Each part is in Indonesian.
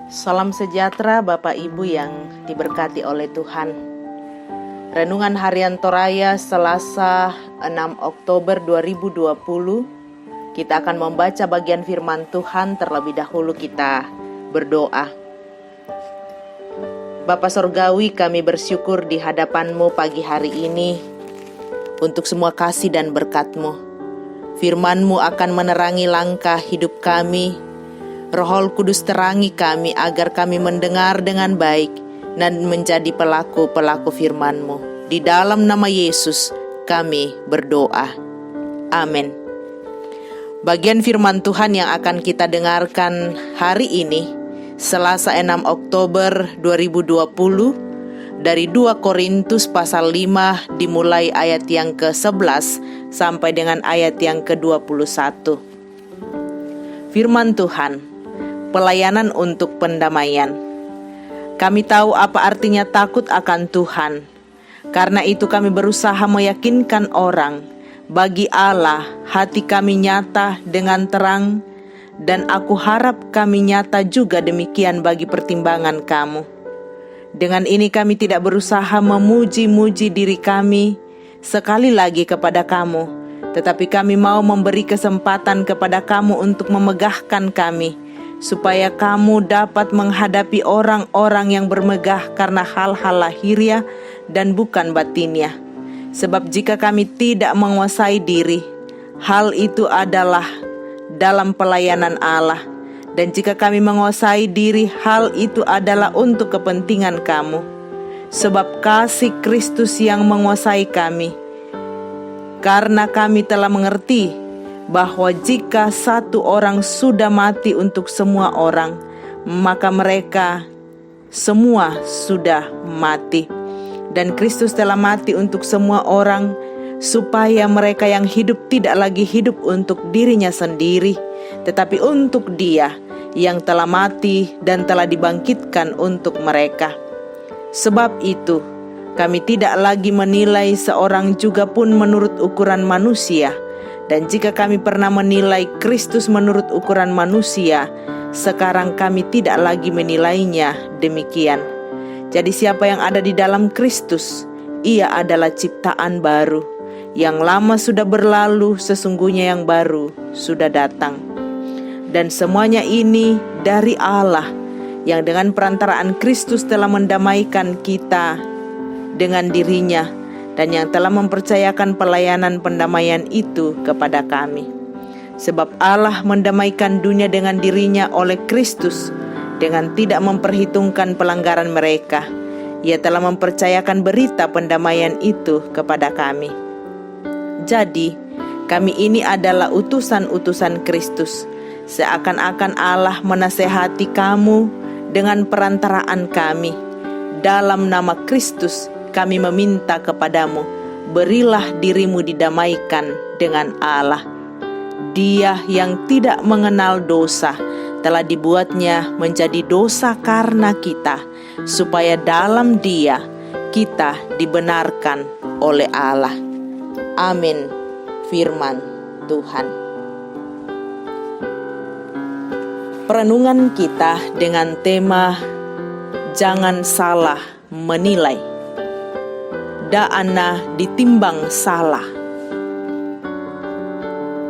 Salam sejahtera Bapak Ibu yang diberkati oleh Tuhan. Renungan Harian Toraya Selasa 6 Oktober 2020. Kita akan membaca bagian firman Tuhan. Terlebih dahulu kita berdoa. Bapa Sorgawi, kami bersyukur di hadapan-Mu pagi hari ini untuk semua kasih dan berkat-Mu. Firman-Mu akan menerangi langkah hidup kami. Roh Kudus terangi kami agar kami mendengar dengan baik dan menjadi pelaku-pelaku firman-Mu. Di dalam nama Yesus kami berdoa. Amin. Bagian firman Tuhan yang akan kita dengarkan hari ini, Selasa 6 Oktober 2020, dari 2 Korintus pasal 5 dimulai ayat yang ke-11 sampai dengan ayat yang ke-21. Firman Tuhan, pelayanan untuk pendamaian. Kami tahu apa artinya takut akan Tuhan. Karena itu kami berusaha meyakinkan orang, bagi Allah hati kami nyata dengan terang, dan aku harap kami nyata juga demikian bagi pertimbangan kamu. Dengan ini kami tidak berusaha memuji-muji diri kami sekali lagi kepada kamu, tetapi kami mau memberi kesempatan kepada kamu untuk memegahkan kami, supaya kamu dapat menghadapi orang-orang yang bermegah karena hal-hal lahiriah dan bukan batinnya. Sebab jika kami tidak menguasai diri, hal itu adalah dalam pelayanan Allah. Dan jika kami menguasai diri, hal itu adalah untuk kepentingan kamu. Sebab kasih Kristus yang menguasai kami. Karena kami telah mengerti bahwa jika satu orang sudah mati untuk semua orang, maka mereka semua sudah mati. Dan Kristus telah mati untuk semua orang, supaya mereka yang hidup tidak lagi hidup untuk dirinya sendiri, tetapi untuk Dia yang telah mati dan telah dibangkitkan untuk mereka. Sebab itu, kami tidak lagi menilai seorang juga pun menurut ukuran manusia. Dan jika kami pernah menilai Kristus menurut ukuran manusia, sekarang kami tidak lagi menilainya demikian. Jadi siapa yang ada di dalam Kristus, ia adalah ciptaan baru. Yang lama sudah berlalu, sesungguhnya yang baru sudah datang. Dan semuanya ini dari Allah, yang dengan perantaraan Kristus telah mendamaikan kita dengan dirinya, dan yang telah mempercayakan pelayanan pendamaian itu kepada kami. Sebab Allah mendamaikan dunia dengan dirinya oleh Kristus, dengan tidak memperhitungkan pelanggaran mereka. Ia telah mempercayakan berita pendamaian itu kepada kami. Jadi, kami ini adalah utusan-utusan Kristus, seakan-akan Allah menasehati kamu dengan perantaraan kami. Dalam nama Kristus, kami meminta kepadamu, berilah dirimu didamaikan dengan Allah. Dia yang tidak mengenal dosa telah dibuatnya menjadi dosa karena kita, supaya dalam Dia kita dibenarkan oleh Allah. Amin. Firman Tuhan. Perenungan kita dengan tema jangan salah menilai. Da'ana ditimbang salah.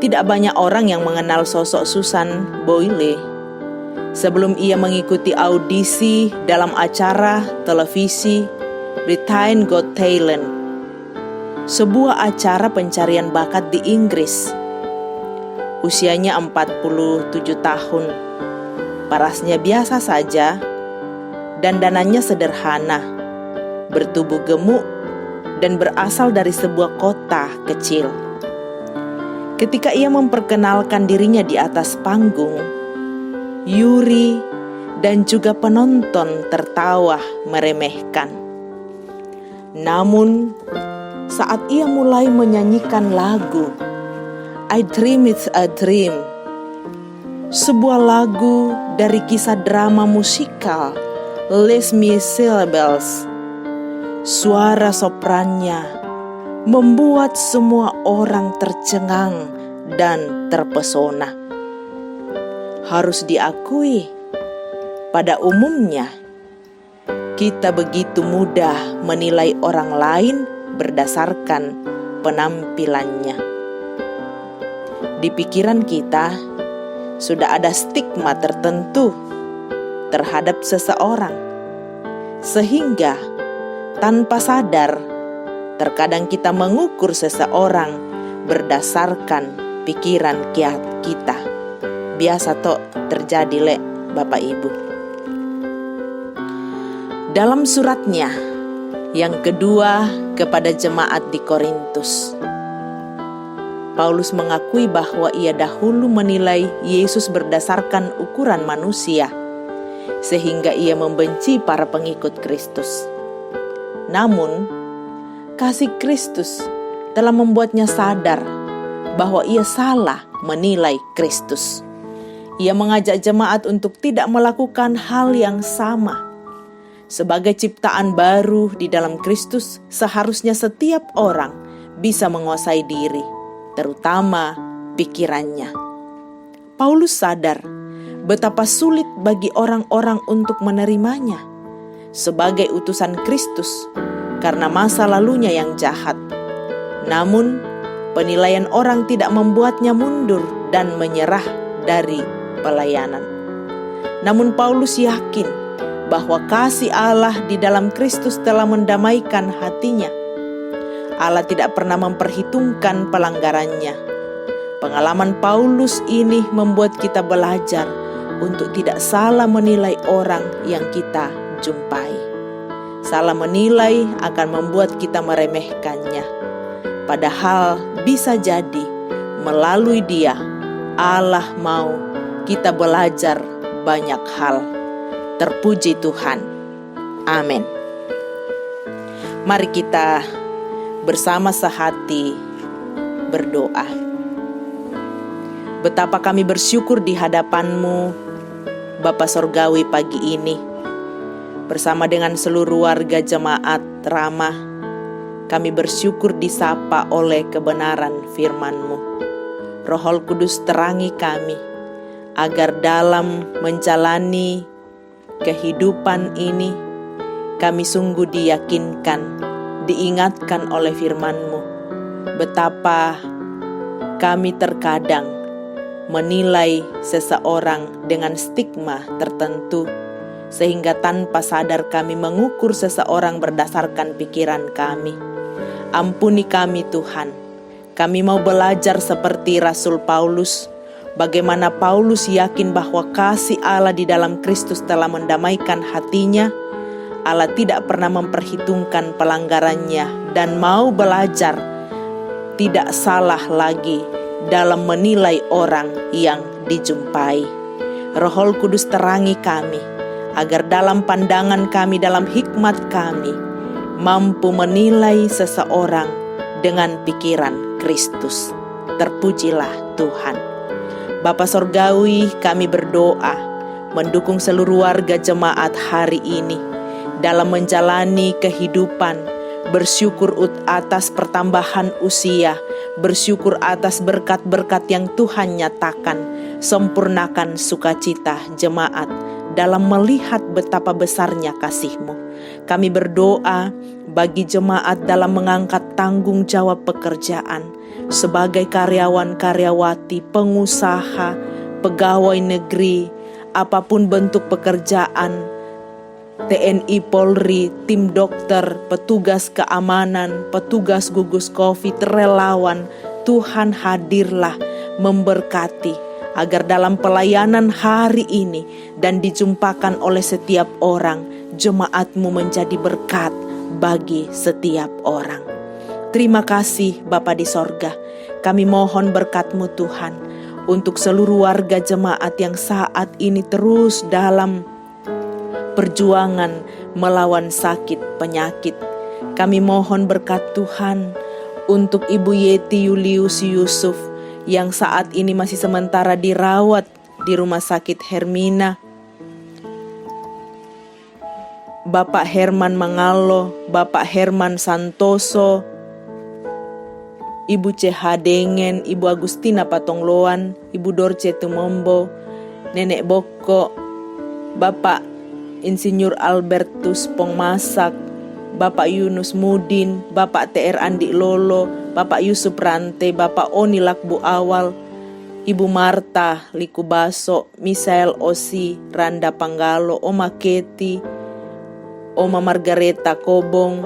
Tidak banyak orang yang mengenal sosok Susan Boyle sebelum ia mengikuti audisi dalam acara televisi Britain's Got Talent, sebuah acara pencarian bakat di Inggris. Usianya 47 tahun, parasnya biasa saja, dan dananya sederhana, bertubuh gemuk, dan berasal dari sebuah kota kecil. Ketika ia memperkenalkan dirinya di atas panggung, Yuri dan juga penonton tertawa meremehkan. Namun, saat ia mulai menyanyikan lagu I Dream It's a Dream, sebuah lagu dari kisah drama musikal Les Miserables, suara soprannya membuat semua orang tercengang dan terpesona. Harus diakui, Pada umumnya, kita begitu mudah menilai orang lain berdasarkan penampilannya. Di pikiran kita sudah ada stigma tertentu terhadap seseorang, sehingga tanpa sadar terkadang kita mengukur seseorang berdasarkan pikiran kita. Biasa toh terjadi le Bapak Ibu. Dalam suratnya yang kedua kepada jemaat di Korintus, Paulus mengakui bahwa ia dahulu menilai Yesus berdasarkan ukuran manusia, sehingga ia membenci para pengikut Kristus. Namun, kasih Kristus telah membuatnya sadar bahwa ia salah menilai Kristus. Ia mengajak jemaat untuk tidak melakukan hal yang sama. Sebagai ciptaan baru di dalam Kristus, seharusnya setiap orang bisa menguasai diri, terutama pikirannya. Paulus sadar betapa sulit bagi orang-orang untuk menerimanya sebagai utusan Kristus karena masa lalunya yang jahat. Namun, penilaian orang tidak membuatnya mundur dan menyerah dari pelayanan. Namun Paulus yakin bahwa kasih Allah di dalam Kristus telah mendamaikan hatinya. Allah tidak pernah memperhitungkan pelanggarannya. Pengalaman Paulus ini membuat kita belajar untuk tidak salah menilai orang yang kita jumpai. Salah menilai akan membuat kita meremehkannya. Padahal bisa jadi melalui dia Allah mau kita belajar banyak hal. Terpuji Tuhan. Amin. Mari kita bersama sehati berdoa. Betapa kami bersyukur di hadapan-Mu, Bapa Sorgawi, pagi ini. Bersama dengan seluruh warga jemaat Ramah, kami bersyukur disapa oleh kebenaran firman-Mu. Roh Kudus terangi kami, agar dalam menjalani kehidupan ini, kami sungguh diyakinkan, diingatkan oleh firman-Mu, betapa kami terkadang menilai seseorang dengan stigma tertentu, sehingga tanpa sadar kami mengukur seseorang berdasarkan pikiran kami. Ampuni kami Tuhan, kami mau belajar seperti Rasul Paulus. Bagaimana Paulus yakin bahwa kasih Allah di dalam Kristus telah mendamaikan hatinya. Allah tidak pernah memperhitungkan pelanggarannya dan mau belajar tidak salah lagi dalam menilai orang yang dijumpai. Roh Kudus terangi kami, agar dalam pandangan kami, dalam hikmat kami, mampu menilai seseorang dengan pikiran Kristus. Terpujilah Tuhan. Bapa Sorgawi, kami berdoa mendukung seluruh warga jemaat hari ini dalam menjalani kehidupan, bersyukur atas pertambahan usia, bersyukur atas berkat-berkat yang Tuhan nyatakan, sempurnakan sukacita jemaat dalam melihat betapa besarnya kasih-Mu. Kami berdoa bagi jemaat dalam mengangkat tanggung jawab pekerjaan sebagai karyawan-karyawati, pengusaha, pegawai negeri, apapun bentuk pekerjaan, TNI, Polri, tim dokter, petugas keamanan, petugas gugus COVID, relawan. Tuhan hadirlah memberkati agar dalam pelayanan hari ini dan dijumpakan oleh setiap orang, jemaat-Mu menjadi berkat bagi setiap orang. Terima kasih Bapa di sorga. Kami mohon berkat-Mu Tuhan untuk seluruh warga jemaat yang saat ini terus dalam perjuangan melawan sakit penyakit. Kami mohon berkat Tuhan untuk Ibu Yeti Yulius Yusuf yang saat ini masih sementara dirawat di Rumah Sakit Hermina. Bapak Herman Mangalo, Bapak Herman Santoso, Ibu CH Dengen, Ibu Agustina Patongloan, Ibu Dorce Tumombo, Nenek Boko, Bapak Insinyur Albertus Pongmasak, Bapak Yunus Mudin, Bapak TR Andi Lolo, Bapak Yusuf Rante, Bapak Oni Lakbu Awal, Ibu Marta Likubaso, Misael Osi, Randa Panggalo, Oma Keti, Oma Margareta Kobong,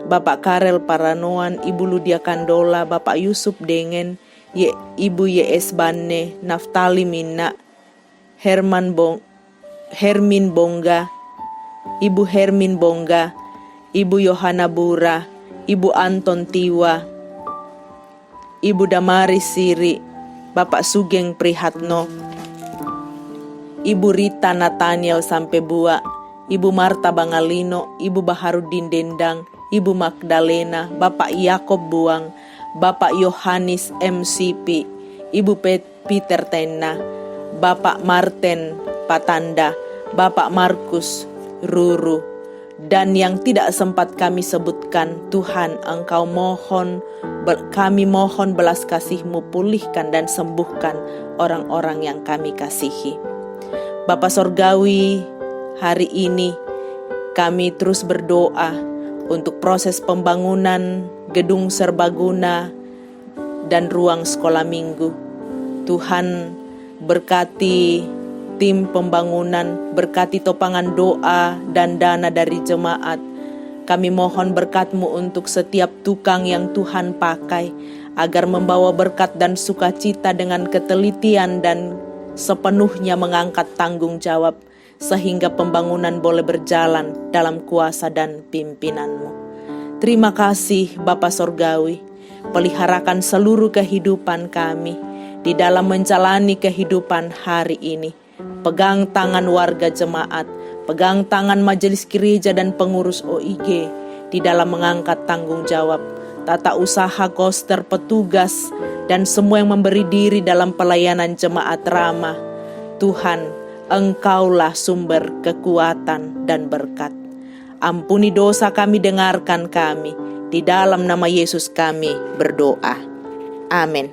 Bapak Karel Paranoan, Ibu Ludia Kandola, Bapak Yusuf Dengan, Ibu YS Banne, Naftali Minna, Hermin Bongga, Ibu Hermin Bongga, Ibu Yohana Bura, Ibu Anton Tiwa, Ibu Damaris Siri, Bapak Sugeng Prihatno, Ibu Rita Nathaniel Sampebua, Ibu Marta Bangalino, Ibu Baharudin Dendang, Ibu Magdalena, Bapak Yakob Buang, Bapak Yohanis MCP, Ibu Peter Tenna, Bapak Martin Patanda, Bapak Markus Ruru, dan yang tidak sempat kami sebutkan. Tuhan, kami mohon belas kasih-Mu, pulihkan dan sembuhkan orang-orang yang kami kasihi. Bapa Sorgawi, hari ini kami terus berdoa untuk proses pembangunan gedung serbaguna dan ruang sekolah minggu. Tuhan, berkati tim pembangunan, berkati topangan doa dan dana dari jemaat. Kami mohon berkat-Mu untuk setiap tukang yang Tuhan pakai, agar membawa berkat dan sukacita dengan ketelitian dan sepenuhnya mengangkat tanggung jawab, sehingga pembangunan boleh berjalan dalam kuasa dan pimpinan-Mu. Terima kasih Bapa Sorgawi, peliharakan seluruh kehidupan kami di dalam menjalani kehidupan hari ini. Pegang tangan warga jemaat, pegang tangan majelis gereja dan pengurus OIG di dalam mengangkat tanggung jawab, tata usaha, koster, petugas, dan semua yang memberi diri dalam pelayanan jemaat ramah. Tuhan, Engkaulah sumber kekuatan dan berkat. Ampuni dosa kami, dengarkan kami. Di dalam nama Yesus kami berdoa. Amin.